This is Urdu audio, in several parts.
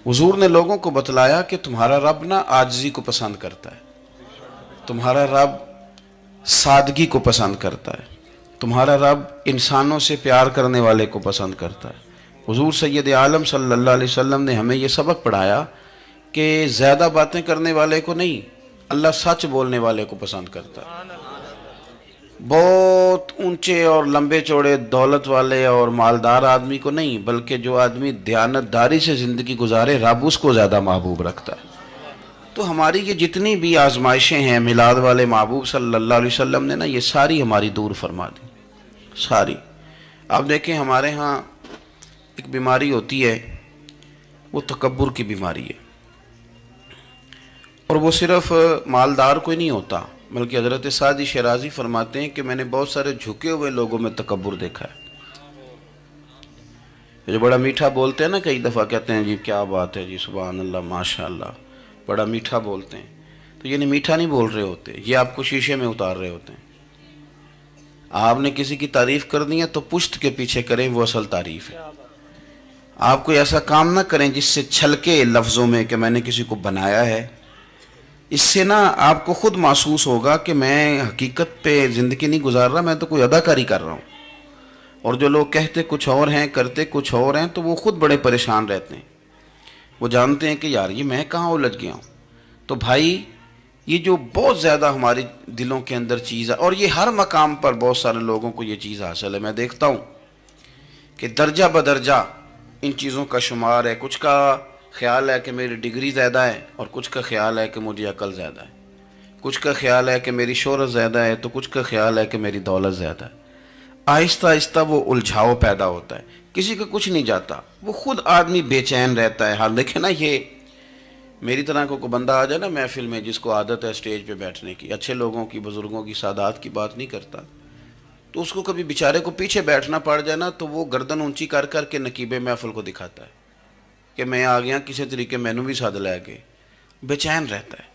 حضور نے لوگوں کو بتلایا کہ تمہارا رب نا عاجزی کو پسند کرتا ہے، تمہارا رب سادگی کو پسند کرتا ہے، تمہارا رب انسانوں سے پیار کرنے والے کو پسند کرتا ہے۔ حضور سید عالم صلی اللہ علیہ وسلم نے ہمیں یہ سبق پڑھایا کہ زیادہ باتیں کرنے والے کو نہیں، اللہ سچ بولنے والے کو پسند کرتا ہے۔ بہت اونچے اور لمبے چوڑے دولت والے اور مالدار آدمی کو نہیں، بلکہ جو آدمی دیانتداری سے زندگی گزارے رب اس کو زیادہ محبوب رکھتا ہے۔ تو ہماری یہ جتنی بھی آزمائشیں ہیں، میلاد والے محبوب صلی اللہ علیہ وسلم نے نا یہ ساری ہماری دور فرما دی، ساری۔ آپ دیکھیں ہمارے ہاں ایک بیماری ہوتی ہے، وہ تکبر کی بیماری ہے، اور وہ صرف مالدار کو ہی نہیں ہوتا، بلکہ حضرت سعدی شیرازی فرماتے ہیں کہ میں نے بہت سارے جھکے ہوئے لوگوں میں تکبر دیکھا ہے۔ جو بڑا میٹھا بولتے ہیں نا، کئی دفعہ کہتے ہیں جی کیا بات ہے جی، سبحان اللہ ماشاء اللہ، بڑا میٹھا بولتے ہیں، تو یہ نہیں میٹھا نہیں بول رہے ہوتے، یہ آپ کو شیشے میں اتار رہے ہوتے ہیں۔ آپ نے کسی کی تعریف کرنی ہے تو پشت کے پیچھے کریں، وہ اصل تعریف ہے۔ آپ کوئی ایسا کام نہ کریں جس سے چھلکے لفظوں میں کہ میں نے کسی کو بنایا ہے، اس سے نا آپ کو خود محسوس ہوگا کہ میں حقیقت پہ زندگی نہیں گزار رہا، میں تو کوئی اداکاری کر رہا ہوں۔ اور جو لوگ کہتے کچھ اور ہیں کرتے کچھ اور ہیں تو وہ خود بڑے پریشان رہتے ہیں، وہ جانتے ہیں کہ یار یہ میں کہاں الجھ گیا ہوں۔ تو بھائی یہ جو بہت زیادہ ہمارے دلوں کے اندر چیز ہے، اور یہ ہر مقام پر بہت سارے لوگوں کو یہ چیز حاصل ہے، میں دیکھتا ہوں کہ درجہ بدرجہ ان چیزوں کا شمار ہے۔ کچھ کا خیال ہے کہ میری ڈگری زیادہ ہے، اور کچھ کا خیال ہے کہ مجھے عقل زیادہ ہے، کچھ کا خیال ہے کہ میری شہرت زیادہ ہے، تو کچھ کا خیال ہے کہ میری دولت زیادہ ہے۔ آہستہ آہستہ وہ الجھاؤ پیدا ہوتا ہے، کسی کا کچھ نہیں جاتا، وہ خود آدمی بے چین رہتا ہے۔ حال دیکھیں نا، یہ میری طرح کو بندہ آ جائے نا محفل میں، جس کو عادت ہے اسٹیج پہ بیٹھنے کی، اچھے لوگوں کی، بزرگوں کی، سادات کی بات نہیں کرتا، تو اس کو کبھی بیچارے کو پیچھے بیٹھنا پڑ جائے نا، تو وہ گردن اونچی کر کر کے نقیب محفل کو دکھاتا ہے کہ میں آ گیا، کسی طریقے مینوں بھی ساتھ لے کے، بے چین رہتا ہے۔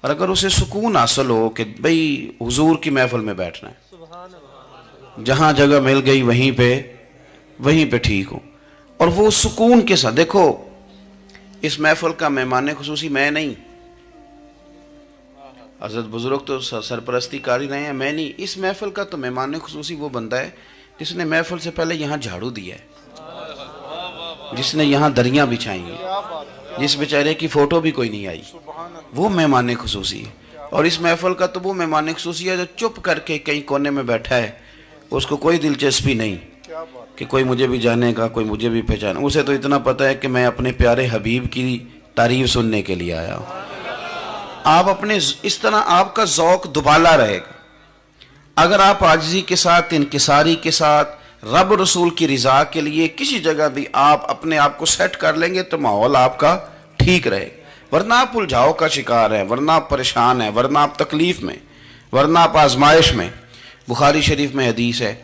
اور اگر اسے سکون حاصل ہو کہ بھئی حضور کی محفل میں بیٹھنا ہے، جہاں جگہ مل گئی وہیں پہ ٹھیک ہوں، اور وہ سکون کے ساتھ، دیکھو اس محفل کا مہمان خصوصی میں نہیں، حضرت بزرگ تو سرپرستی کاری رہے ہیں، میں نہیں، اس محفل کا تو مہمان خصوصی وہ بندہ ہے جس نے محفل سے پہلے یہاں جھاڑو دیا ہے، جس نے یہاں دریاں بچھائیں گی، جس بیچارے کی فوٹو بھی کوئی نہیں آئی، وہ مہمان خصوصی ہے۔ اور اس محفل کا تو وہ مہمان خصوصی ہے جو چپ کر کے کہیں کونے میں بیٹھا ہے، اس کو کوئی دلچسپی نہیں کہ کوئی مجھے بھی جانے گا، کوئی مجھے بھی پہچانے، اسے تو اتنا پتہ ہے کہ میں اپنے پیارے حبیب کی تعریف سننے کے لیے آیا ہوں۔ آپ اپنے اس طرح آپ کا ذوق دوبالا رہے گا اگر آپ عاجزی کے ساتھ، انکساری کے ساتھ، رب رسول کی رضا کے لیے کسی جگہ بھی آپ اپنے آپ کو سیٹ کر لیں گے تو ماحول آپ کا ٹھیک رہے گا، ورنہ آپ الجھاؤ کا شکار ہیں، ورنہ آپ پریشان ہیں، ورنہ آپ تکلیف میں، ورنہ آپ آزمائش میں۔ بخاری شریف میں حدیث ہے،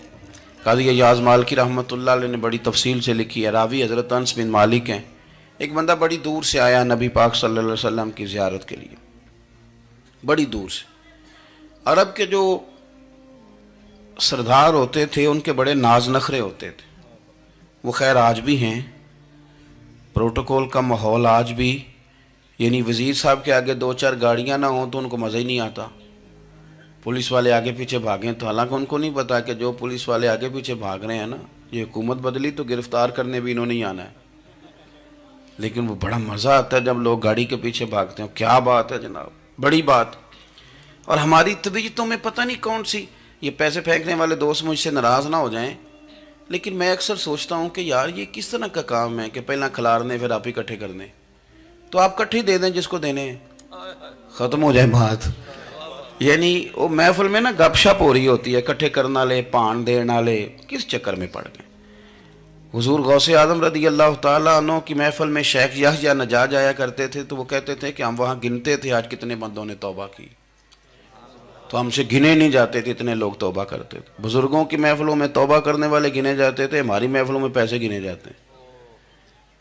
قاضی ایاز مالکی رحمۃ اللہ علیہ نے بڑی تفصیل سے لکھی ہے، راوی حضرت انس بن مالک ہیں۔ ایک بندہ بڑی دور سے آیا نبی پاک صلی اللہ علیہ وسلم کی زیارت کے لیے، بڑی دور سے۔ عرب کے جو سردار ہوتے تھے ان کے بڑے ناز نخرے ہوتے تھے، وہ خیر آج بھی ہیں، پروٹوکول کا ماحول آج بھی، یعنی وزیر صاحب کے آگے دو چار گاڑیاں نہ ہوں تو ان کو مزہ ہی نہیں آتا، پولیس والے آگے پیچھے بھاگیں تو، حالانکہ ان کو نہیں پتا کہ جو پولیس والے آگے پیچھے بھاگ رہے ہیں نا، یہ حکومت بدلی تو گرفتار کرنے بھی انہوں نے آنا ہے، لیکن وہ بڑا مزہ آتا ہے جب لوگ گاڑی کے پیچھے بھاگتے ہیں۔ کیا بات ہے جناب، بڑی بات۔ اور ہماری طبیعتوں میں پتہ نہیں کون سی، یہ پیسے پھینکنے والے دوست مجھ سے ناراض نہ ہو جائیں، لیکن میں اکثر سوچتا ہوں کہ یار یہ کس طرح کا کام ہے کہ پہلا کھلارنے پھر آپ ہی اکٹھے کرنے، تو آپ اکٹھے دے دیں جس کو دینے ہیں، ختم ہو جائے بات۔ یعنی وہ محفل میں نا گپ شپ ہو رہی ہوتی ہے، اکٹھے کرنا لے، پان دینا لے، کس چکر میں پڑ گئے۔ حضور غوث اعظم رضی اللہ تعالیٰ عنہ کی محفل میں شیخ یحییٰ نجار جایا کرتے تھے، تو وہ کہتے تھے کہ ہم وہاں گنتے تھے آج کتنے بندوں نے توبہ کی، تو ہم سے گنے نہیں جاتے تھے، اتنے لوگ توبہ کرتے تھے۔ بزرگوں کی محفلوں میں توبہ کرنے والے گنے جاتے تھے، ہماری محفلوں میں پیسے گنے جاتے ہیں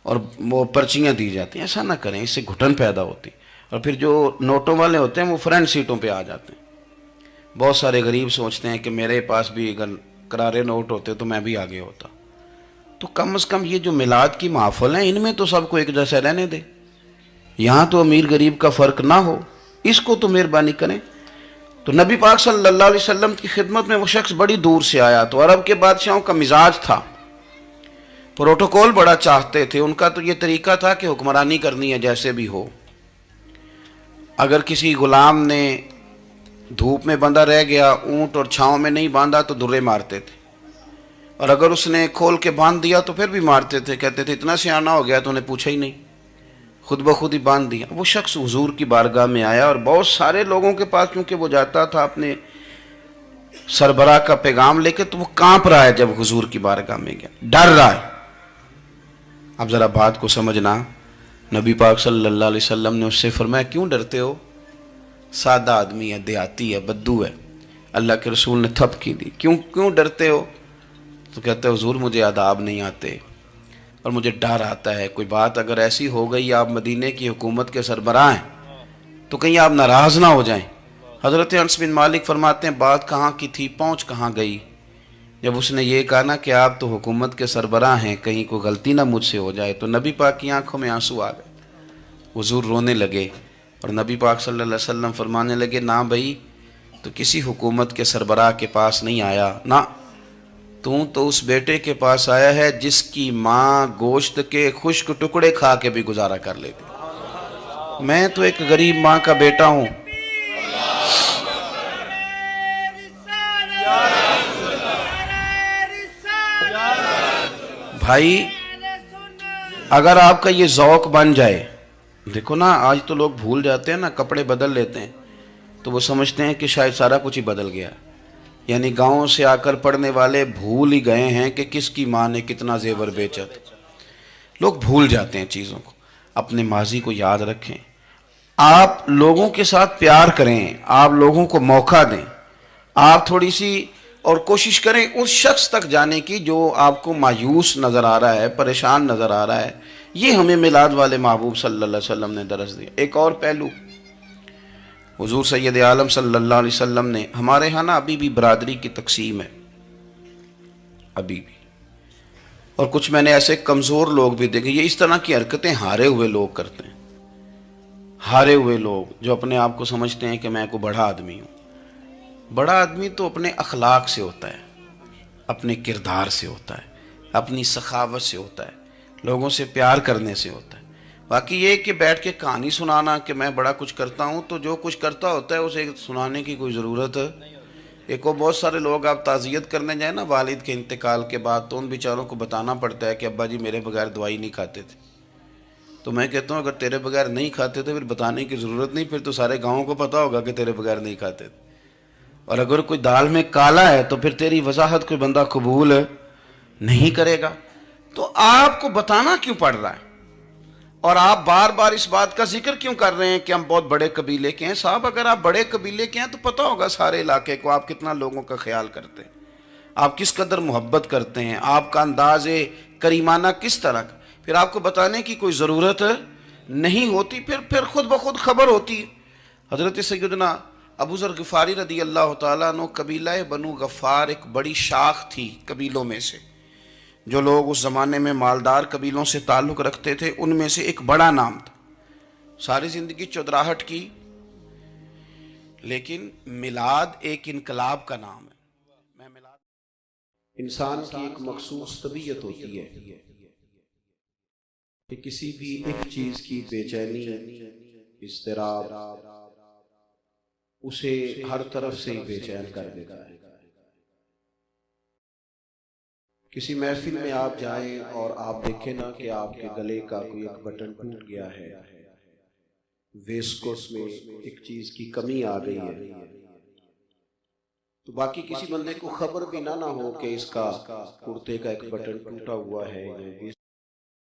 اور وہ پرچیاں دی جاتی ہیں۔ ایسا نہ کریں، اس سے گھٹن پیدا ہوتی، اور پھر جو نوٹوں والے ہوتے ہیں وہ فرنٹ سیٹوں پہ آ جاتے ہیں۔ بہت سارے غریب سوچتے ہیں کہ میرے پاس بھی اگر کرارے نوٹ ہوتے تو میں بھی آگے ہوتا، تو کم از کم یہ جو میلاد کی محفل ہیں ان میں تو سب کو ایک جیسا رہنے دے، یہاں تو امیر غریب کا فرق نہ ہو، اس کو تو مہربانی کریں۔ تو نبی پاک صلی اللہ علیہ وسلم کی خدمت میں وہ شخص بڑی دور سے آیا، تو عرب کے بادشاہوں کا مزاج تھا، پروٹوکول بڑا چاہتے تھے، ان کا تو یہ طریقہ تھا کہ حکمرانی کرنی ہے جیسے بھی ہو۔ اگر کسی غلام نے دھوپ میں بندھا رہ گیا، اونٹ اور چھاؤں میں نہیں باندھا تو درے مارتے تھے، اور اگر اس نے کھول کے باندھ دیا تو پھر بھی مارتے تھے، کہتے تھے اتنا سیانا ہو گیا تو انہیں پوچھا ہی نہیں، خود بخود ہی باندھ دیا۔ وہ شخص حضور کی بارگاہ میں آیا، اور بہت سارے لوگوں کے پاس کیونکہ وہ جاتا تھا اپنے سربراہ کا پیغام لے کے، تو وہ کانپ رہا ہے جب حضور کی بارگاہ میں گیا، ڈر رہا ہے۔ اب ذرا بات کو سمجھنا، نبی پاک صلی اللہ علیہ وسلم نے اس سے فرمایا کیوں ڈرتے ہو؟ سادہ آدمی ہے، دیہاتی ہے، بدو ہے۔ اللہ کے رسول نے تھپ کی دی، کیوں ڈرتے ہو؟ تو کہتے ہیں حضور مجھے آداب نہیں آتے اور مجھے ڈر آتا ہے، کوئی بات اگر ایسی ہو گئی، آپ مدینے کی حکومت کے سربراہ ہیں، تو کہیں آپ ناراض نہ ہو جائیں۔ حضرت انس بن مالک فرماتے ہیں بات کہاں کی تھی، پہنچ کہاں گئی؟ جب اس نے یہ کہا نا کہ آپ تو حکومت کے سربراہ ہیں، کہیں کوئی غلطی نہ مجھ سے ہو جائے، تو نبی پاک کی آنکھوں میں آنسو آ گئے، حضور رونے لگے، اور نبی پاک صلی اللہ علیہ وسلم فرمانے لگے نہ بھائی، تو کسی حکومت کے سربراہ کے پاس نہیں آیا، نہ تو اس بیٹے کے پاس آیا ہے جس کی ماں گوشت کے خشک ٹکڑے کھا کے بھی گزارا کر لیتی۔ میں تو ایک غریب ماں کا بیٹا ہوں۔ بھائی اگر آپ کا یہ ذوق بن جائے، دیکھو نا آج تو لوگ بھول جاتے ہیں نا، کپڑے بدل لیتے ہیں تو وہ سمجھتے ہیں کہ شاید سارا کچھ ہی بدل گیا، یعنی گاؤں سے آ کر پڑھنے والے بھول ہی گئے ہیں کہ کس کی ماں نے کتنا زیور بیچا تھا۔ لوگ بھول جاتے ہیں چیزوں کو، اپنے ماضی کو یاد رکھیں، آپ لوگوں کے ساتھ پیار کریں، آپ لوگوں کو موقع دیں، آپ تھوڑی سی اور کوشش کریں اس شخص تک جانے کی جو آپ کو مایوس نظر آ رہا ہے، پریشان نظر آ رہا ہے۔ یہ ہمیں میلاد والے محبوب صلی اللہ علیہ وسلم نے درس دیا۔ ایک اور پہلو، حضور سید عالم صلی اللہ علیہ وسلم نے، ہمارے ہاں نا ابھی بھی برادری کی تقسیم ہے، ابھی بھی، اور کچھ میں نے ایسے کمزور لوگ بھی دیکھے، یہ اس طرح کی حرکتیں ہارے ہوئے لوگ کرتے ہیں، ہارے ہوئے لوگ جو اپنے آپ کو سمجھتے ہیں کہ میں کوئی بڑا آدمی ہوں۔ بڑا آدمی تو اپنے اخلاق سے ہوتا ہے، اپنے کردار سے ہوتا ہے، اپنی سخاوت سے ہوتا ہے، لوگوں سے پیار کرنے سے ہوتا ہے۔ باقی یہ کہ بیٹھ کے کہانی سنانا کہ میں بڑا کچھ کرتا ہوں، تو جو کچھ کرتا ہوتا ہے اسے سنانے کی کوئی ضرورت ہے۔ ایک اور بہت سارے لوگ آپ تعزیت کرنے جائیں نا والد کے انتقال کے بعد، تو ان بیچاروں کو بتانا پڑتا ہے کہ ابا جی میرے بغیر دوائی نہیں کھاتے تھے۔ تو میں کہتا ہوں اگر تیرے بغیر نہیں کھاتے تو پھر بتانے کی ضرورت نہیں، پھر تو سارے گاؤں کو پتا ہوگا کہ تیرے بغیر نہیں کھاتے تھے۔ اور اگر کوئی دال میں کالا ہے تو پھر تیری وضاحت کوئی بندہ قبول نہیں کرے گا۔ تو آپ کو بتانا کیوں پڑ رہا ہے، اور آپ بار بار اس بات کا ذکر کیوں کر رہے ہیں کہ ہم بہت بڑے قبیلے کے ہیں؟ صاحب اگر آپ بڑے قبیلے کے ہیں تو پتہ ہوگا سارے علاقے کو آپ کتنا لوگوں کا خیال کرتے ہیں، آپ کس قدر محبت کرتے ہیں، آپ کا انداز کریمانہ کس طرح کا، پھر آپ کو بتانے کی کوئی ضرورت نہیں ہوتی، پھر خود بخود خبر ہوتی۔ حضرت سیدنا ابو ذر غفاری رضی اللہ تعالیٰ عنہ، قبیلہ بنو غفار ایک بڑی شاخ تھی قبیلوں میں سے، جو لوگ اس زمانے میں مالدار قبیلوں سے تعلق رکھتے تھے، ان میں سے ایک بڑا نام تھا۔ ساری زندگی چودراہٹ کی، لیکن میلاد ایک انقلاب کا نام ہے۔ میں میلاد، انسان کی ایک مخصوص طبیعت ہوتی ہے کہ کسی بھی ایک چیز کی بے چینی، اضطراب اسے ہر طرف سے ہی بے چین کر دیتا ہے۔ کسی محفل میں آپ جائیں اور آپ دیکھیں نا کہ آپ کے گلے کا کوئی ایک بٹن ٹوٹ گیا ہے، ویسکوس میں ایک چیز کی کمی آ گئی ہے، تو باقی کسی بندے کو خبر بھی نہ ہو کہ اس کا کرتے کا ایک بٹن ٹوٹا ہوا ہے،